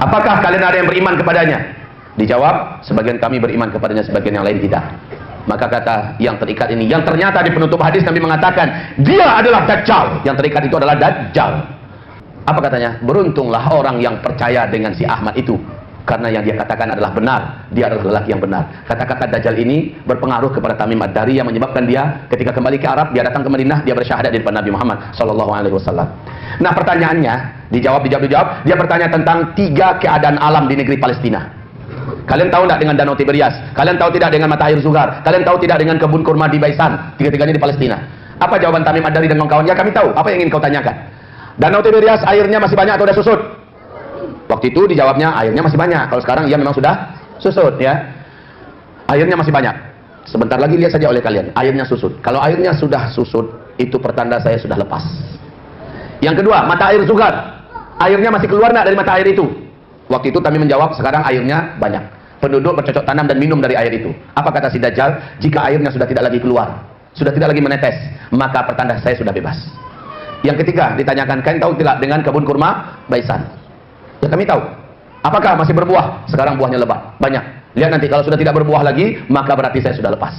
Apakah kalian ada yang beriman kepadanya? Dijawab, sebagian kami beriman kepadanya, sebagian yang lain tidak. Maka kata yang terikat ini, yang ternyata di penutup hadis Nabi mengatakan dia adalah Dajjal. Yang terikat itu adalah Dajjal. Apa katanya? Beruntunglah orang yang percaya dengan si Ahmad itu, karena yang dia katakan adalah benar. Dia adalah lelaki yang benar. Kata-kata Dajjal ini berpengaruh kepada Tamim Ad-Dari yang menyebabkan dia ketika kembali ke Arab, dia datang ke Madinah, dia bersyahadat di depan Nabi Muhammad SAW. Nah, pertanyaannya dijawab. Dia bertanya tentang 3 keadaan alam di negeri Palestina. Kalian tahu tidak dengan Danau Tiberias? Kalian tahu tidak dengan mata air Zuhar? Kalian tahu tidak dengan kebun kurma di Baisan? Tiga-tiganya di Palestina. Apa jawaban Tamim Ad-Dari dan kawan-kawan? Ya, kami tahu. Apa yang ingin kau tanyakan? Danau Tiberias airnya masih banyak atau sudah susut? Waktu itu dijawabnya airnya masih banyak. Kalau sekarang ya memang sudah susut, ya. Airnya masih banyak. Sebentar lagi lihat saja oleh kalian, airnya susut. Kalau airnya sudah susut, itu pertanda saya sudah lepas. Yang kedua, mata air Zuhar. Airnya masih keluar nggak dari mata air itu? Waktu itu kami menjawab, sekarang airnya banyak. Penduduk bercocok tanam dan minum dari air itu. Apa kata si Dajjal? Jika airnya sudah tidak lagi keluar, sudah tidak lagi menetes, maka pertanda saya sudah bebas. Yang ketiga, ditanyakan, kalian tahu tidak dengan kebun kurma Baisan? Ya, kami tahu. Apakah masih berbuah? Sekarang buahnya lebat, banyak. Lihat nanti kalau sudah tidak berbuah lagi, maka berarti saya sudah lepas.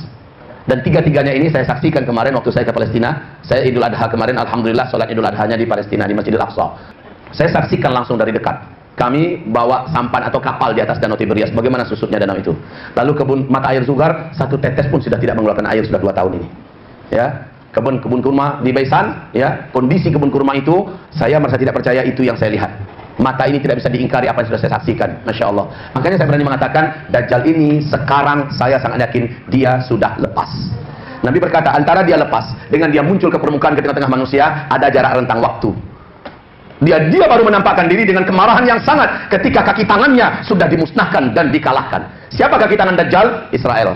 Dan tiga-tiganya ini saya saksikan kemarin waktu saya ke Palestina. Saya Idul Adha kemarin, alhamdulillah sholat Idul Adhanya di Palestina, di Masjidil Aqsa. Saya saksikan langsung dari dekat. Kami bawa sampan atau kapal di atas Danau Tiberias, bagaimana susutnya danau itu. Lalu kebun mata air Zuhar, 1 tetes pun sudah tidak mengeluarkan air sudah 2 tahun ini. Ya, kebun kurma di Baisan, ya, kondisi kebun kurma itu saya merasa tidak percaya, itu yang saya lihat. Mata ini tidak bisa diingkari apa yang sudah saya saksikan, Masya Allah. Makanya saya berani mengatakan Dajjal ini sekarang saya sangat yakin dia sudah lepas. Nabi berkata, antara dia lepas dengan dia muncul ke permukaan ke tengah-tengah manusia ada jarak rentang waktu. Dia baru menampakkan diri dengan kemarahan yang sangat ketika kaki tangannya sudah dimusnahkan dan dikalahkan. Siapa kaki tangan Dajjal? Israel,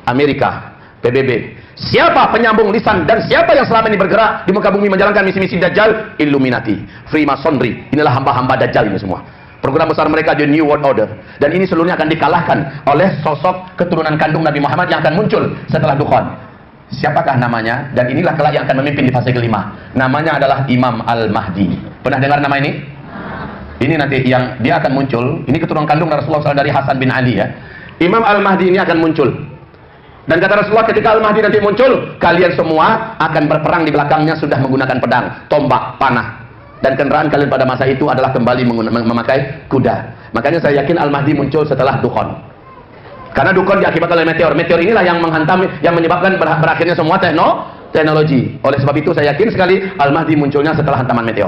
Amerika, PBB. Siapa penyambung lisan dan siapa yang selama ini bergerak di muka bumi menjalankan misi-misi Dajjal? Illuminati, Freemasonry. Inilah hamba-hamba Dajjal ini semua. Program besar mereka The New World Order. Dan ini seluruhnya akan dikalahkan oleh sosok keturunan kandung Nabi Muhammad yang akan muncul setelah Dukhan. Siapakah namanya? Dan inilah kelak yang akan memimpin di fase kelima. Namanya adalah Imam Al-Mahdi. Pernah dengar nama ini? Ini nanti yang dia akan muncul. Ini keturunan kandung Rasulullah SAW dari Hasan bin Ali, ya. Imam Al-Mahdi ini akan muncul. Dan kata Rasulullah, ketika Al-Mahdi nanti muncul, kalian semua akan berperang di belakangnya sudah menggunakan pedang, tombak, panah. Dan kendaraan kalian pada masa itu adalah kembali memakai kuda. Makanya saya yakin Al-Mahdi muncul setelah Dukhan. Karena Dukhan diakibatkan oleh meteor. Meteor inilah yang menghantam, yang menyebabkan berakhirnya semua teknologi. Oleh sebab itu saya yakin sekali Al-Mahdi munculnya setelah hantaman meteor.